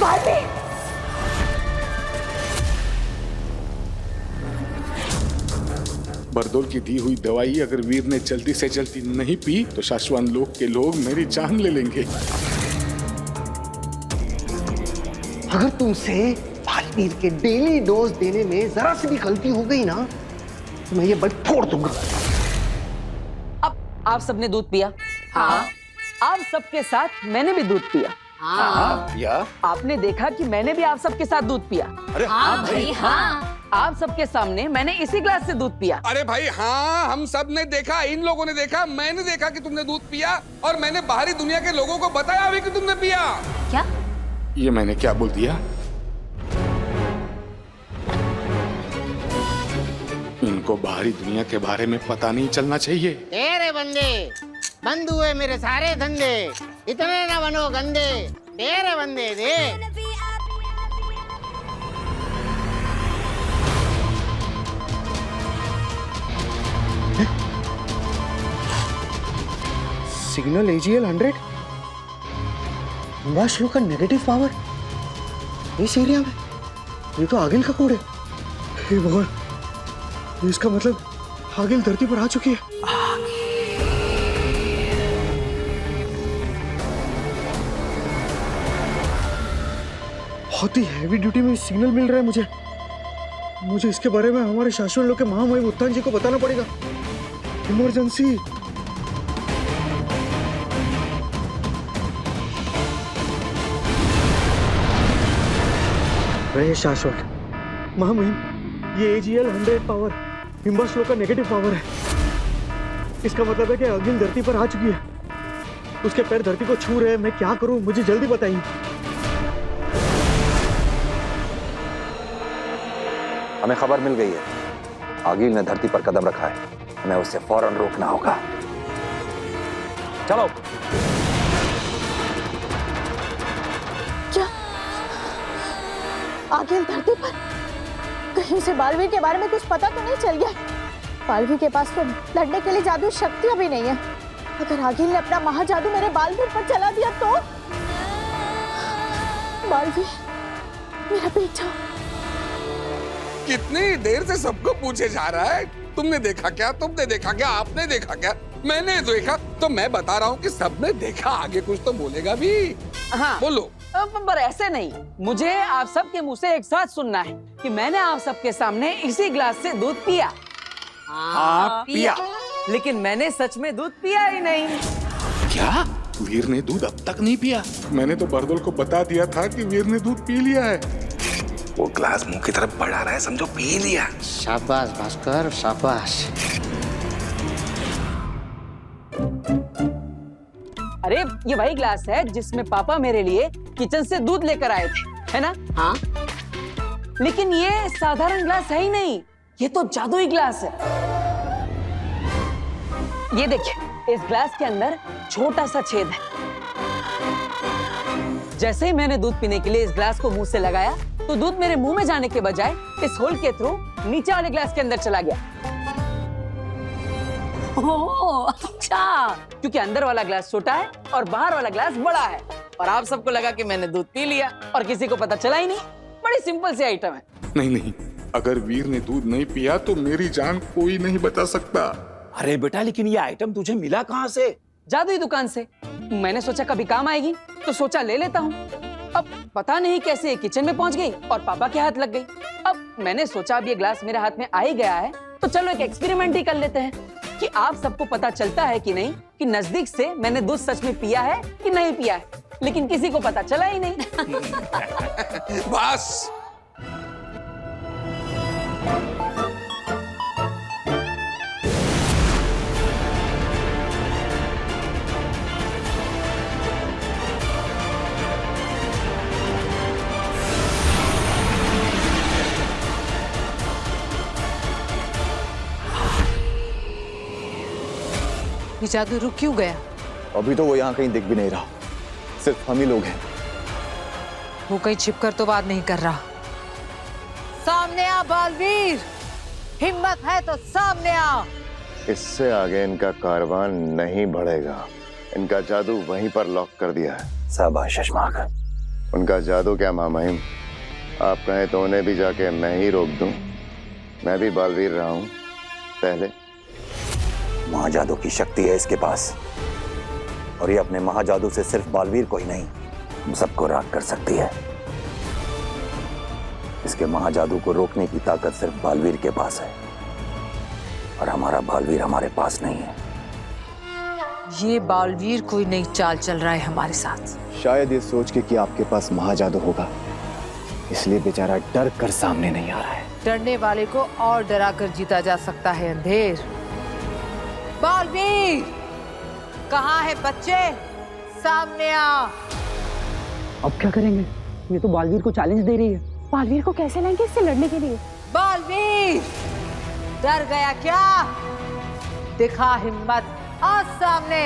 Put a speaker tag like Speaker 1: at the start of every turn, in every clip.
Speaker 1: बाल्वी!
Speaker 2: बरदौल की दी हुई दवाई अगर वीर ने जल्दी से जल्दी नहीं पी तो शाश्वत लोक के लोग मेरी जान ले लेंगे।
Speaker 3: अगर तुमसे बालवीर के डेली डोज देने में जरा सी भी गलती हो गई ना तो मैं ये बल्ब फोड़ दूंगा।
Speaker 4: अब आप सबने दूध पिया? हाँ। आप सबके साथ मैंने भी दूध पिया।
Speaker 5: हाँ।
Speaker 6: या
Speaker 4: आपने देखा कि मैंने भी आप सबके साथ दूध पिया।
Speaker 6: अरे
Speaker 5: हाँ भाई हाँ।
Speaker 4: आप सबके सामने मैंने इसी ग्लास से दूध पिया।
Speaker 7: अरे भाई हाँ, हम सब ने देखा, इन लोगों ने देखा, मैंने देखा कि तुमने दूध पिया और मैंने बाहरी दुनिया के लोगों को बताया भी कि तुमने पिया।
Speaker 5: क्या?
Speaker 2: ये मैंने क्या बोल दिया? इनको बाहरी दुनिया के बारे में पता नहीं चलना चाहिए।
Speaker 8: तेरे बंदे बंद हुए मेरे सारे धंधे, इतने ना बनो गंदे, तेरे बंदे दे।
Speaker 3: सिग्नल AGL 100 हिम्बाश्लू का नेगेटिव पावर इस एरिया में। ये तो आगिल का कोड है। हे भगवान, इसका मतलब आगिल धरती पर आ चुकी है। बहुत ही हैवी ड्यूटी में सिग्नल मिल रहा है मुझे इसके बारे में हमारे शाश्वत लोग के महामहिम उत्तान जी को बताना पड़ेगा। इमरजेंसी। रहे शाश्वत महामहिम, ये AGL 100 पावर हिम्बाश्लो का नेगेटिव पावर है। इसका मतलब है कि अग्नि धरती पर आ चुकी है। उसके पैर धरती को छू रहे हैं। मैं क्या करूं, मुझे जल्दी बताइए।
Speaker 6: हमें खबर मिल गई है, आगिल ने धरती पर कदम रखा है, हमें उसे फौरन रोकना होगा। चलो।
Speaker 1: क्या आगिल धरती पर? कहीं से बालवीर के बारे में कुछ पता तो नहीं चल गया? बालवीर के पास तो लड़ने के लिए जादू शक्तियां भी नहीं है। अगर आगिल ने अपना महाजादू मेरे बालवीर पर चला दिया तो? बालवीर, मेरा बेटा।
Speaker 7: कितनी देर से सबको पूछे जा रहा है, तुमने देखा क्या, तुमने देखा क्या, आपने देखा क्या? मैंने देखा तो मैं बता रहा हूँ कि सबने देखा। आगे कुछ तो बोलेगा भी।
Speaker 4: हाँ
Speaker 7: बोलो।
Speaker 4: पर ऐसे नहीं, मुझे आप सबके मुंह से एक साथ सुनना है कि मैंने आप सबके सामने इसी ग्लास से दूध पिया।
Speaker 6: हाँ, पिया।
Speaker 4: लेकिन मैंने सच में दूध पिया ही नहीं।
Speaker 2: क्या? वीर ने दूध अब तक नहीं पिया? मैंने तो बरदौल को बता दिया था कि वीर ने दूध पी लिया है।
Speaker 6: वो ग्लास मुंह की तरफ बढ़ा रहा है, समझो पी लिया।
Speaker 8: शाबाश भास्कर, शाबाश।
Speaker 4: अरे ये वही ग्लास है जिसमें पापा मेरे लिए किचन से दूध लेकर आए थे, है ना?
Speaker 5: हाँ।
Speaker 4: लेकिन ये साधारण ग्लास है ही नहीं, ये तो जादुई ग्लास है। ये देखिए, इस ग्लास के अंदर छोटा सा छेद है। जैसे ही मैंने दूध पीने के लिए इस ग्लास को मुंह से लगाया तो दूध मेरे मुंह में जाने के बजाय इस होल के थ्रू नीचे वाले ग्लास के अंदर चला गया।
Speaker 5: ओह, अच्छा।
Speaker 4: क्योंकि अंदर वाला ग्लास छोटा है और बाहर वाला ग्लास बड़ा है। और आप सबको लगा कि मैंने दूध पी लिया और किसी को पता चला ही नहीं। बड़ी सिंपल सी आइटम है।
Speaker 2: नहीं, अगर वीर ने दूध नहीं पिया तो मेरी जान कोई नहीं बचा सकता।
Speaker 6: अरे बेटा, लेकिन ये आइटम तुझे मिला कहाँ से?
Speaker 4: जादुई दुकान से। मैंने सोचा कभी काम आएगी तो सोचा ले लेता हूँ। अब पता नहीं कैसे ये किचन में पहुंच गई और पापा के हाथ लग गई। अब मैंने सोचा अब ये ग्लास मेरे हाथ में आ ही गया है तो चलो एक एक्सपेरिमेंट ही कर लेते हैं कि आप सबको पता चलता है कि नहीं कि नजदीक से मैंने दूध सच में पिया है कि नहीं पिया है। लेकिन किसी को पता चला ही नहीं।
Speaker 7: बस।
Speaker 9: ये जादू रुक क्यों गया?
Speaker 6: अभी तो वो यहाँ कहीं दिख भी नहीं रहा, सिर्फ हम ही लोग हैं।
Speaker 9: वो कहीं छिपकर तो बात नहीं कर रहा। सामने आ बालवीर, हिम्मत है तो सामने आ।
Speaker 10: इससे आगे इनका कारवां नहीं बढ़ेगा। इनका जादू वहीं पर लॉक कर दिया है।
Speaker 6: शाबाश शशमाक,
Speaker 10: उनका जादू क्या महामहिम? आप कहें तो उन्हें भी जाके मैं ही रोक दूं। मैं भी बालवीर रहा हूं पहले।
Speaker 6: महाजादू की शक्ति है इसके पास, और ये अपने महाजादू से सिर्फ बालवीर को ही नहीं, हम सबको राख कर सकती है। इसके महाजादू को रोकने की ताकत सिर्फ बालवीर के पास है, और हमारा बालवीर हमारे पास नहीं है।
Speaker 9: ये बालवीर कोई नई चाल चल रहा है हमारे साथ।
Speaker 11: शायद ये सोच के कि आपके पास महाजादू होगा, इसलिए बेचारा डर कर सामने नहीं आ रहा है।
Speaker 9: डरने वाले को और डरा कर जीता जा सकता है अंधेर। बालवीर कहाँ है बच्चे? सामने आ।
Speaker 4: अब क्या करेंगे? ये तो बालवीर को चैलेंज दे रही है।
Speaker 1: बालवीर को कैसे लाएंगे इससे लड़ने के लिए?
Speaker 9: बालवीर डर गया क्या? दिखा हिम्मत, आ सामने।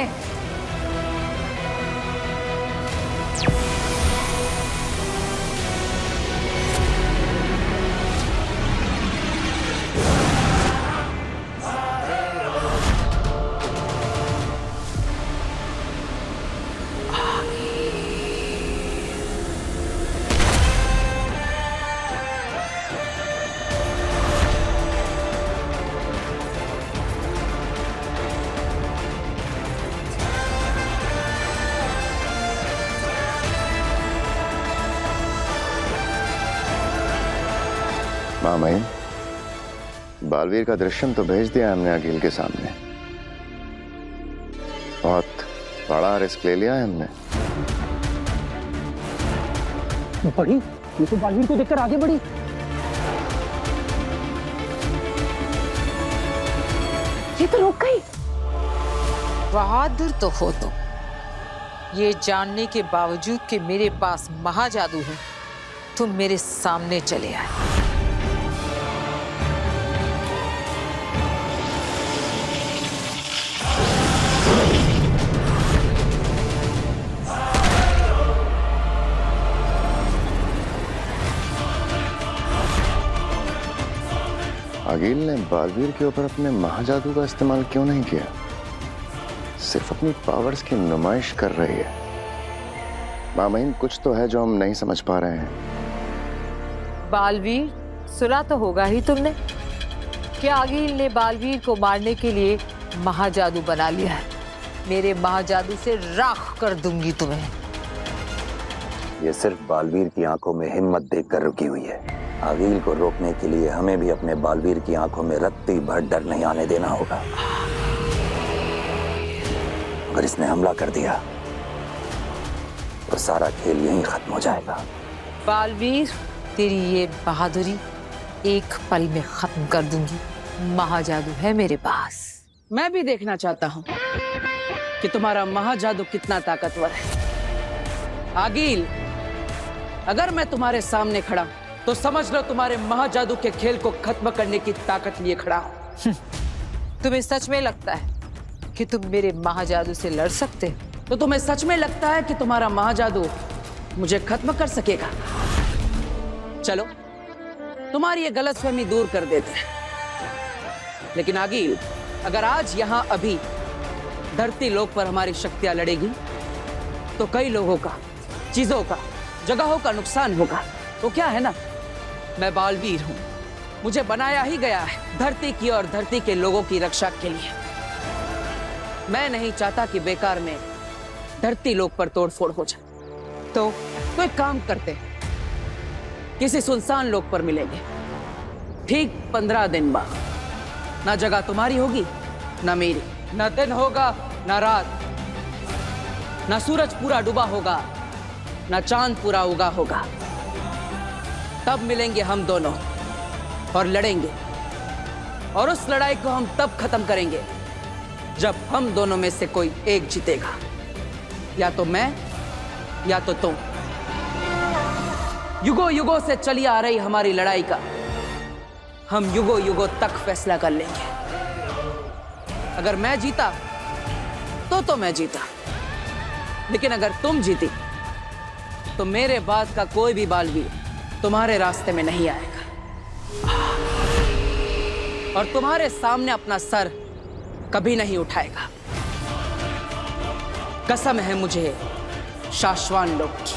Speaker 10: महामहिम, बालवीर का दृश्यम तो भेज दिया हमने अखिल के सामने। बहुत बड़ा रिस्क ले लिया है हमने।
Speaker 4: बढ़ी, ये तो बालवीर को देखकर आगे बढ़ी।
Speaker 1: ये तो रुक गई।
Speaker 9: बहादुर तो हो तुम, ये जानने के बावजूद कि मेरे पास महाजादू है, तुम मेरे सामने चले आए।
Speaker 10: अखिल ने बालवीर के ऊपर अपने महाजादू का इस्तेमाल क्यों नहीं किया? सिर्फ अपनी पावर्स की नुमाइश कर रही है। मामहीन, कुछ तो है जो हम नहीं समझ पा रहे हैं।
Speaker 9: बालवीर, सुना तो होगा ही तुमने कि अखिल ने बालवीर को मारने के लिए महाजादू बना लिया है। मेरे महाजादू से राख कर दूंगी तुम्हें।
Speaker 6: ये सिर्फ बालवीर की आंखों में हिम्मत देखकर रुकी हुई है। आगिल को रोकने के लिए हमें भी अपने बालवीर की आंखों में रत्ती भर डर नहीं आने देना होगा। अगर इसने हमला कर दिया तो सारा खेल यहीं खत्म हो जाएगा।
Speaker 9: बालवीर, तेरी ये बहादुरी एक पल में खत्म कर दूंगी। महाजादू है मेरे पास।
Speaker 4: मैं भी देखना चाहता हूँ कि तुम्हारा महाजादू कितना ताकतवर है। आगिल, अगर मैं तुम्हारे सामने खड़ा तो समझ लो तुम्हारे महाजादू के खेल को खत्म करने की ताकत लिए खड़ा हूं।
Speaker 9: तुम्हें सच में लगता है कि तुम मेरे महाजादू से लड़ सकते हो?
Speaker 4: तो तुम्हें सच में लगता है कि तुम्हारा महाजादू मुझे खत्म कर सकेगा? चलो, तुम्हारी ये गलतफहमी दूर कर देते हैं। लेकिन आगिल, अगर आज यहां अभी धरती लोक पर हमारी शक्तियां लड़ेगी तो कई लोगों का, चीजों का, जगहों का नुकसान होगा। तो क्या है ना, मैं बालवीर हूं, मुझे बनाया ही गया है धरती की और धरती के लोगों की रक्षा के लिए। मैं नहीं चाहता कि बेकार में धरती लोक पर तोड़फोड़ हो जाए। तो एक काम करते हैं, किसी सुनसान लोक पर मिलेंगे ठीक 15 दिन बाद। ना जगह तुम्हारी होगी ना मेरी, ना दिन होगा ना रात, ना सूरज पूरा डूबा होगा ना चांद पूरा उगा होगा। तब मिलेंगे हम दोनों और लड़ेंगे, और उस लड़ाई को हम तब खत्म करेंगे जब हम दोनों में से कोई एक जीतेगा। या तो मैं या तो तुम। युगों युगों से चली आ रही हमारी लड़ाई का हम युगों युगों तक फैसला कर लेंगे। अगर मैं जीता तो मैं जीता, लेकिन अगर तुम जीती तो मेरे बाद का कोई भी बालवीर तुम्हारे रास्ते में नहीं आएगा और तुम्हारे सामने अपना सर कभी नहीं उठाएगा। कसम है मुझे शाश्वान लोक की।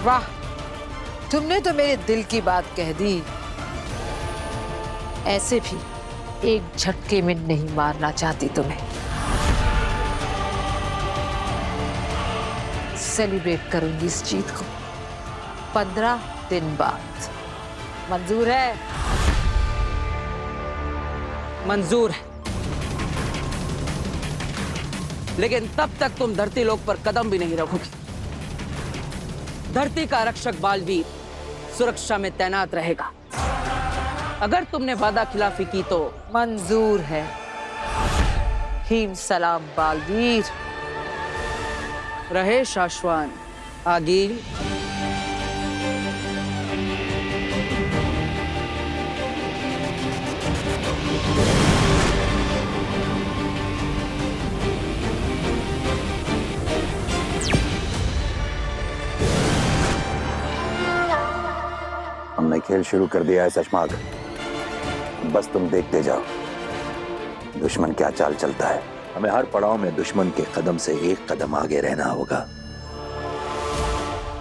Speaker 9: वाह, तुमने तो मेरे दिल की बात कह दी। ऐसे भी एक झटके में नहीं मारना चाहती तुम्हें। सेलिब्रेट करूंगी इस जीत को 15 दिन बाद। मंजूर है?
Speaker 4: मंजूर है, लेकिन तब तक तुम धरती लोक पर कदम भी नहीं रखोगी। धरती का रक्षक बालवीर सुरक्षा में तैनात रहेगा। अगर तुमने वादा खिलाफी की तो
Speaker 9: मंजूर है। हीम सलाम बालवीर।
Speaker 4: रहे शाश्वान आगिल।
Speaker 6: हमने खेल शुरू कर दिया है सशमाग, बस तुम देखते जाओ दुश्मन क्या चाल चलता है। हमें हर पड़ाव में दुश्मन के कदम से एक कदम आगे रहना होगा।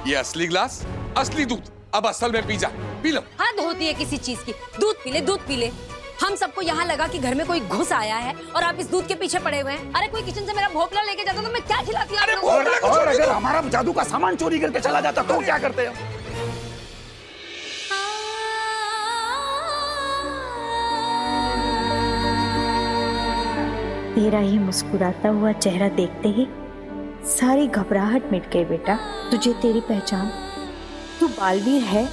Speaker 7: ये असली ग्लास, असली दूध, अब असल में पी जा, पी लो।
Speaker 5: हद होती है किसी चीज की। दूध पी ले, दूध पी ले। हम सबको यहाँ लगा कि घर में कोई घुस आया है और आप इस दूध के पीछे पड़े हुए हैं। अरे कोई किचन से मेरा भोपला लेके जाता तो मैं क्या खिलाती आप लोगों को?
Speaker 6: और अगर हमारा जादू का सामान चोरी करके चला जाता तो क्या करते हो?
Speaker 1: तेरा ही मुस्कुराता हुआ चेहरा देखते ही सारी घबराहट मिट गई बेटा। तुझे तेरी पहचान, तू बालवीर है,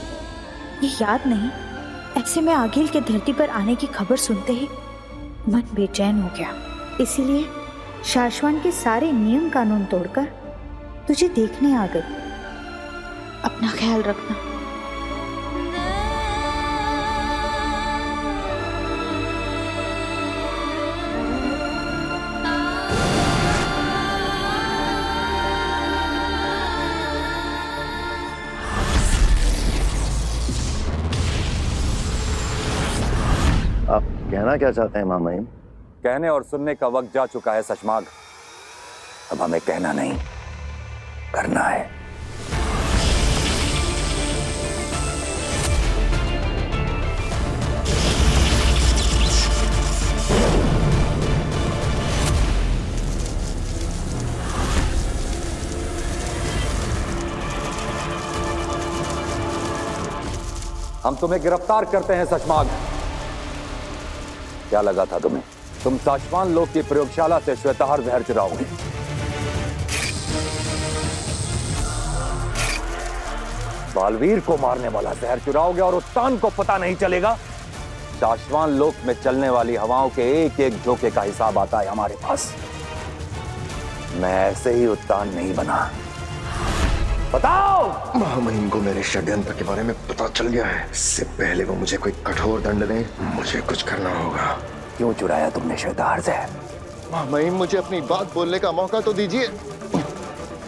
Speaker 1: ये याद नहीं? ऐसे में आगिल के धरती पर आने की खबर सुनते ही मन बेचैन हो गया। इसीलिए शाश्वान के सारे नियम कानून तोड़कर तुझे देखने आ गई। अपना ख्याल रखना।
Speaker 10: आप कहना क्या चाहते हैं मामाइन?
Speaker 6: कहने और सुनने का वक्त जा चुका है सशमाग। अब हमें कहना नहीं, करना है। हम तुम्हें गिरफ्तार करते हैं सशमाग। क्या लगा था तुम्हें? तुम शाश्वान लोक की प्रयोगशाला से श्वेताहार जहर चुराओगे। बालवीर को मारने वाला जहर चुराओगे और उत्तान को पता नहीं चलेगा। शाश्वान लोक में चलने वाली हवाओं के एक एक झोंके का हिसाब आता है हमारे पास। मैं ऐसे ही उत्तान नहीं बना। बताओ।
Speaker 10: महामहिम को मेरे षड्यंत्र के बारे में पता चल गया है। इससे पहले वो मुझे कोई कठोर दंड दें, मुझे कुछ करना होगा।
Speaker 6: क्यों चुराया तुमने श्वेताहार जहर?
Speaker 10: महामहिम, मुझे अपनी बात बोलने का मौका तो दीजिए।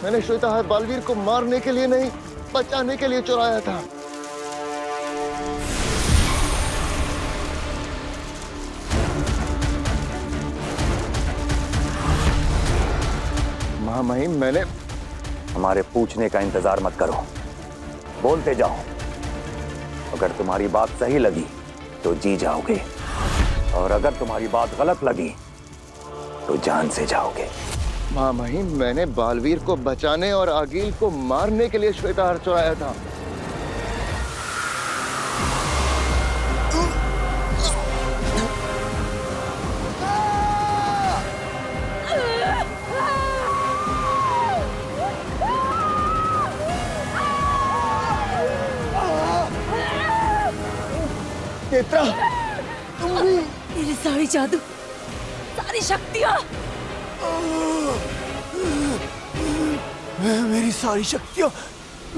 Speaker 10: मैंने श्वेताहार बालवीर को मारने के लिए नहीं, बचाने के लिए चुराया था। महामहिम, मैंने
Speaker 6: हमारे पूछने का इंतजार मत करो, बोलते जाओ। अगर तुम्हारी बात सही लगी तो जी जाओगे, और अगर तुम्हारी बात गलत लगी तो जान से जाओगे।
Speaker 10: महामहिम, मैंने बालवीर को बचाने और आगिल को मारने के लिए श्वेताहार चुराया था। नेत्रा, तुम भी?
Speaker 5: मेरी सारी जादू, सारी शक्तियाँ,
Speaker 3: मेरी सारी शक्तियाँ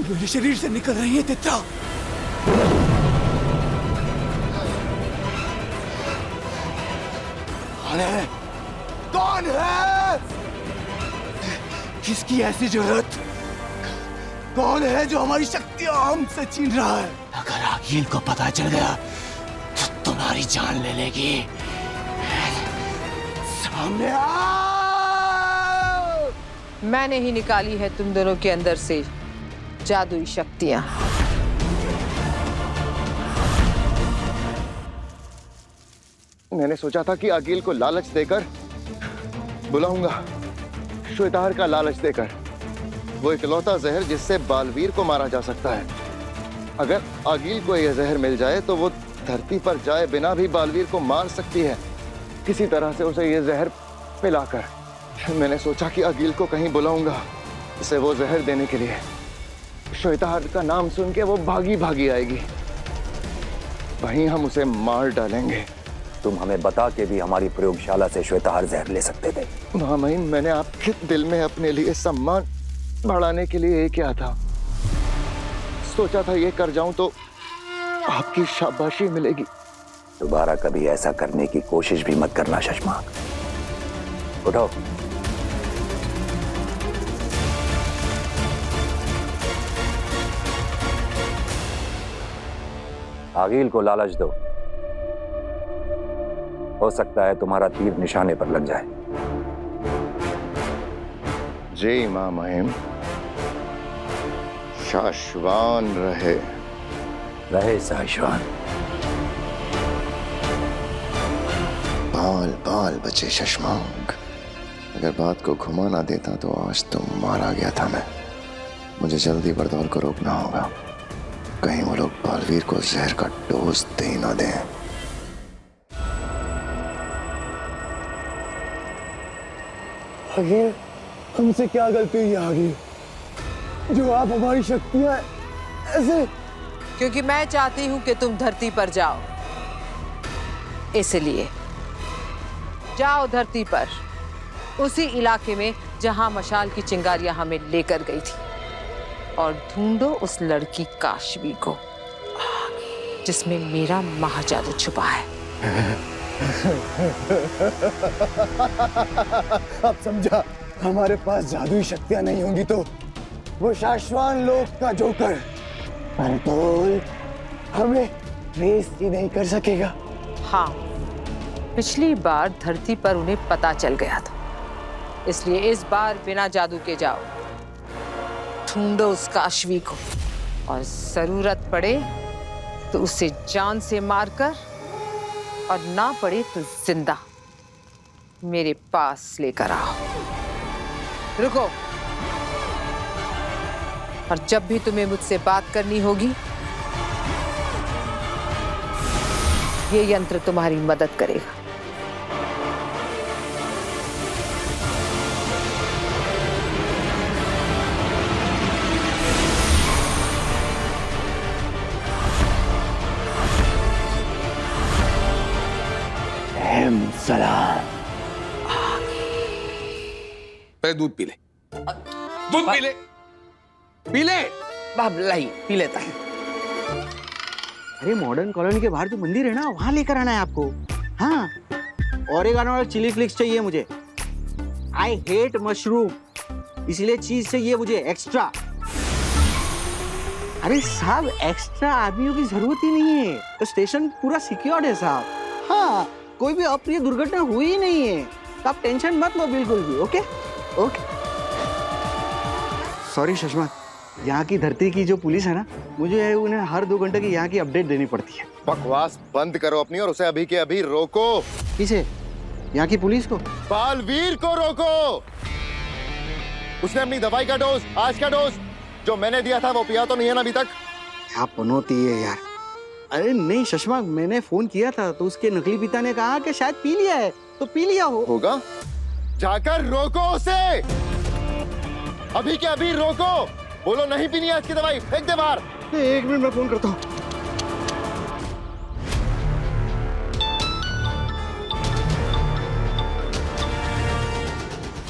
Speaker 3: मेरे शरीर से निकल रही है। नेत्रा, कौन है? कौन है? किसकी ऐसी जरूरत? कौन है जो हमारी शक्तियाँ हमसे छीन रहा है? अगर आगिल को पता चल गया तो तुम्हारी जान ले लेगी। सामने आओ!
Speaker 9: मैंने ही निकाली है तुम दोनों के अंदर से जादुई शक्तियां।
Speaker 10: मैंने सोचा था कि अकील को लालच देकर बुलाऊंगा, श्वेताहार का लालच देकर। वो इकलौता जहर जिससे बालवीर को मारा जा सकता है। अगर अकील को यह जहर मिल जाए तो वो धरती पर जाए बिना भी बालवीर को मार सकती है, किसी तरह से उसे यह जहर पिलाकर। मैंने सोचा कि अकील को कहीं बुलाऊंगा उसे वो जहर देने के लिए। श्वेताहार का नाम सुन के वो भागी भागी आएगी, वहीं हम उसे मार डालेंगे।
Speaker 6: तुम हमें बता के भी हमारी प्रयोगशाला से श्वेताहार जहर ले सकते थे।
Speaker 10: महामहिम, मैंने आपके दिल में अपने लिए सम्मान बढ़ाने के लिए ये किया था। सोचा था ये कर जाऊं तो आपकी शाबाशी मिलेगी।
Speaker 6: दोबारा कभी ऐसा करने की कोशिश भी मत करना शशमाक। उठो। आगिल को लालच दो, हो सकता है तुम्हारा तीर निशाने पर लग जाए।
Speaker 10: जय मां महिम। शाश्वान रहे।
Speaker 6: रहे शाश्वान।
Speaker 10: बाल बाल बचे शशमांक। अगर बात को घुमा ना देता तो आज तो मारा गया था मैं। मुझे जल्दी बरदौल को रोकना होगा, कहीं वो लोग बालवीर को जहर का डोज दे ना दें।
Speaker 3: आगे हमसे क्या गलती हुई आगे जो आप हमारी शक्तियां ऐसे?
Speaker 9: क्योंकि मैं चाहती हूं कि तुम धरती पर जाओ, इसलिए जाओ धरती पर, उसी इलाके में जहां मशाल की चिंगारियां हमें लेकर गई थी, और ढूंढो उस लड़की काशवी को जिसमें मेरा महाजादू छुपा है।
Speaker 3: अब समझा, हमारे पास जादुई शक्तियां नहीं होंगी तो वो शाश्वान लोक का जोकर बरदौल हमें रेस ही नहीं कर सकेगा।
Speaker 9: हाँ, पिछली बार धरती पर उन्हें पता चल गया था, इसलिए इस बार बिना जादू के जाओ, ढूंढो उस काशवी को, और जरूरत पड़े तो उसे जान से मारकर, और ना पड़े तो जिंदा मेरे पास लेकर आओ। रुको, और जब भी तुम्हें मुझसे बात करनी होगी, ये यंत्र तुम्हारी मदद करेगा।
Speaker 3: सलाम।
Speaker 7: पहले दूध पी ले, दूध पी ले, पी ले।
Speaker 8: लाई पी लेता है।
Speaker 3: अरे मॉडर्न कॉलोनी के बाहर जो मंदिर है ना, वहां लेकर आना है आपको। हाँ, ओरेगानो और चिली फ्लिक्स चाहिए मुझे। आई हेट मशरूम, इसलिए चीज चाहिए मुझे एक्स्ट्रा। अरे साहब, एक्स्ट्रा आदमियों की जरूरत ही नहीं है, तो स्टेशन पूरा सिक्योर्ड है साहब। हाँ, कोई भी अप्रिय दुर्घटना हुई ही नहीं है, तो आप टेंशन मत लो बिल्कुल भी। Okay okay. सॉरी शशमा, यहाँ की धरती की जो पुलिस है ना, मुझे उन्हें हर 2 घंटे की यहाँ की अपडेट देनी पड़ती है।
Speaker 10: बकवास बंद करो अपनी और उसे अभी के अभी रोको।
Speaker 3: किसे? यहाँ की पुलिस को?
Speaker 10: बालवीर को रोको। उसने अपनी दवाई का डोज, आज का डोज जो मैंने दिया था, वो पिया तो नहीं है ना अभी तक?
Speaker 3: क्या पनौती है यार। अरे नहीं शशमा, मैंने फोन किया था तो उसके नकली पिता ने कहा कि शायद पी लिया है, तो पी लिया होगा।
Speaker 10: जाकर रोको उसे, अभी के अभी रोको। बोलो नहीं पीनी है इसकी दवाई, फेंक दे बाहर।
Speaker 3: 1 मिनट में फोन करता हूँ।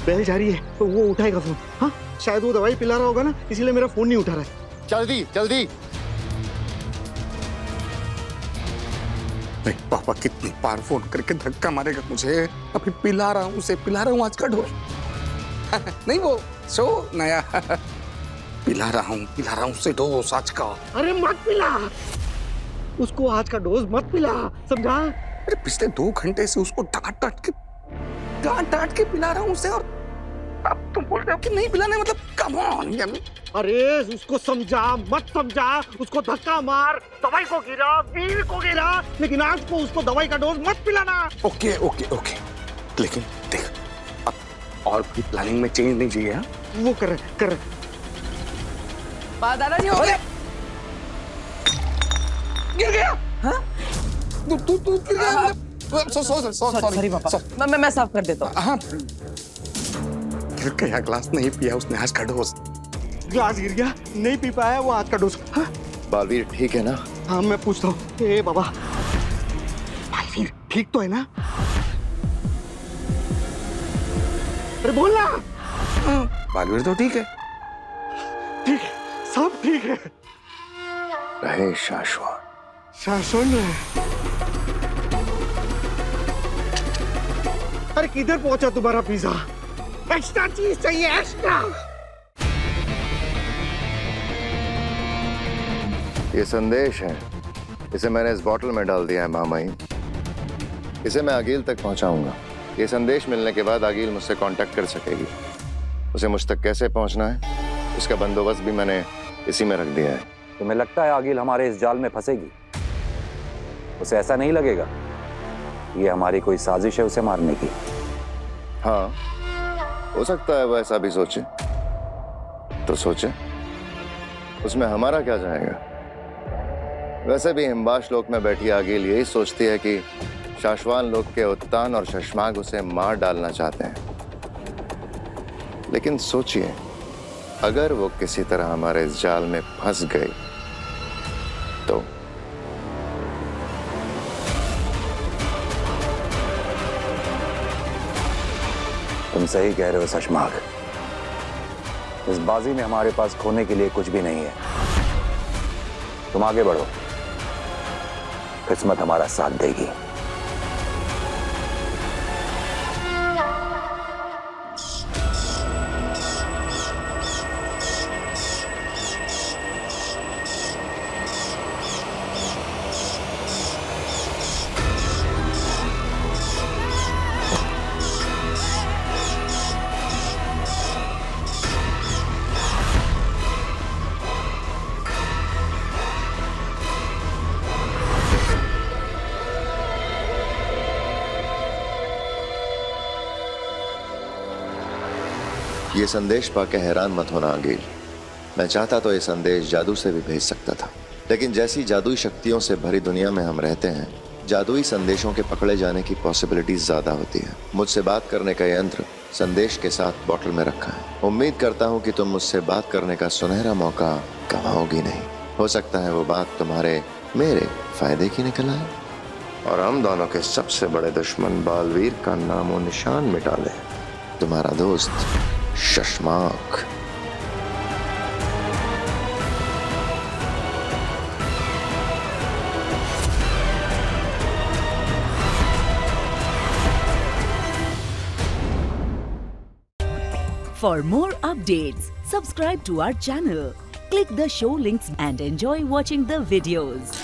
Speaker 3: बेल जा रही है तो वो उठाएगा फोन। हाँ, शायद वो दवाई पिला रहा होगा ना, इसीलिए मेरा फोन नहीं उठा रहा है।
Speaker 10: जल्दी जल्दी।
Speaker 2: नहीं पापा, कितनी बार फोन करके धक्का मारेगा मुझे। अभी पिला रहा हूँ उसे, पिला रहा हूँ आज का डोज। नहीं वो शो नया पिला रहा हूँ उसे डोज आज का।
Speaker 3: अरे मत पिला उसको, आज का डोज मत पिला, समझा?
Speaker 2: अरे पिछले 2 घंटे से उसको डांट डांट के पिला रहा हूँ उसे, और अब तुम बोल रहे हो कि नहीं पिलाने, मतलब कम ऑन यमी।
Speaker 3: अरे उसको समझा मत समझा, उसको धक्का मार, दवाई को गिरा, वीर को गिरा, लेकिन आज को उसको दवाई का डोज मत पिलाना।
Speaker 2: ओके ओके ओके, लेकिन देख अब और कोई प्लानिंग में चेंज नहीं चाहिए। हाँ?
Speaker 3: वो कर
Speaker 4: दादाजी हो गया।
Speaker 2: गिर गया।
Speaker 4: हाँ?
Speaker 2: तू गिर गया। सॉरी पापा।
Speaker 4: मैं साफ कर देता हूँ।
Speaker 2: हाँ, गिर गया, ग्लास नहीं पिया उसने आज का डोज।
Speaker 3: ग्लास गिर गया, नहीं पी पाया वो आज का डोज। हाँ?
Speaker 10: बालवीर ठीक है ना?
Speaker 3: हाँ मैं पूछता हूँ, ए बाबा बालवीर ठीक तो है ना? अरे बोलना।
Speaker 2: बालवीर तो ठीक है।
Speaker 3: ठीक है, सब ठीक है।
Speaker 10: रहे शाश्वत।
Speaker 3: शासन है। अरे किधर पहुंचा तुम्हारा पिज्जा? एक्स्ट्रा चीज चाहिए, एक्स्ट्रा।
Speaker 10: ये संदेश है, इसे मैंने इस बोतल में डाल दिया है मामाई। इसे मैं आगिल तक पहुंचाऊंगा। ये संदेश मिलने के बाद आगिल मुझसे कांटेक्ट कर सकेगी। उसे मुझ तक कैसे पहुंचना है, इसका बंदोबस्त भी मैंने इसी में रख दिया है।
Speaker 6: तुम्हें लगता है आगिल हमारे इस जाल में फंसेगी? उसे ऐसा नहीं लगेगा ये हमारी कोई साजिश है उसे मारने की?
Speaker 10: हाँ, हो सकता है वो ऐसा भी सोचे, तो सोचे, उसमें हमारा क्या जाएगा। वैसे भी हिमबाश लोक में बैठी आगिल यही सोचती है कि शाश्वान लोक के उत्तान और शशमाग उसे मार डालना चाहते हैं। लेकिन सोचिए, अगर वो किसी तरह हमारे इस जाल में फंस गई तो
Speaker 6: तुम सही कह रहे हो शशमाग। इस बाजी में हमारे पास खोने के लिए कुछ भी नहीं है। तुम आगे बढ़ो, किस्मत हमारा साथ देगी।
Speaker 10: ये संदेश पाके हैरान मत होना आगिल। मैं चाहता तो ये संदेश जादू से भी भेज सकता था, लेकिन जैसी जादुई शक्तियों से भरी दुनिया में हम रहते हैं, जादुई संदेशों के पकड़े जाने की पॉसिबिलिटी ज्यादा होती है। मुझसे बात करने का यंत्र संदेश के साथ बोतल में रखा है। उम्मीद करता हूँ कि तुम मुझसे बात करने का सुनहरा मौका गंवाओगी नहीं। हो सकता है वो बात तुम्हारे मेरे फायदे की निकल आए और हम दोनों के सबसे बड़े दुश्मन बालवीर का नामो निशान मिटा ले। तुम्हारा दोस्त शशमाक।
Speaker 12: For more updates, subscribe to our channel, click the show links and enjoy watching the videos.